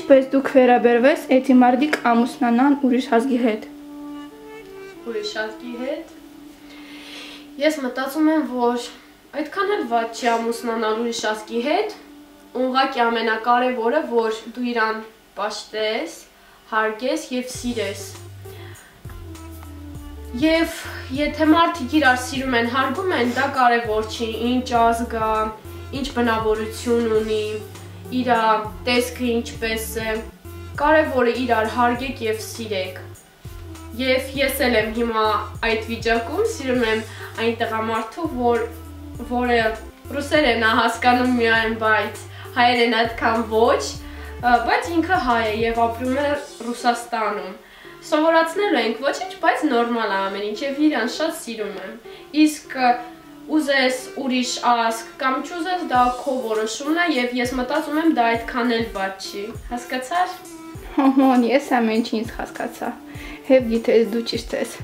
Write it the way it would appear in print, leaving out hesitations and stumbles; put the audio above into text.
Ինչպես դուք վերաբերվես էդի մարդիկ ամուսնանան ուրիշ ազգի հետ։ Ուրիշ ազգի հետ։ Ես մտածում եմ, որ այդքան էլ վատ չի ամուսնանալ ուրիշ ազգի հետ, ուղղակի ամենակարևորը, որ դու իրան պաշտես, հարգես եւ սիրես։ Եվ եթե մարդիկ իրար սիրում են, հարգում են, դա կարևոր չի, ինչ ազգ է, ինչ բնավորություն ունի, իր տեսքը ինչպես է, կարևորը իրար հարգեք եւ սիրեք։ Եվ ես էլ եմ հիմա այդ վիճակում, սիրում եմ այն տղամարդու, որը ռուսերեն է հասկանում միայն, բայց հայերեն այդքան ոչ, բայց ինքը հայ է եւ ապրում է Ռուսաստանում։ Սովորացնելու ենք ոչինչ, բայց նորմալ է ամեն ինչ եւ իրան շատ սիրում եմ։ Իսկ ուզես ուրիշ ազգ կամ չուզես, դա քո որոշումն է եւ ես մտածում եմ դա այդքան էլ վատ չի։ Հասկացա՞ր։ Հոհոն, ես ամեն ինչ հասկացա։ Հեւ գիտես դու ճիշտ ես։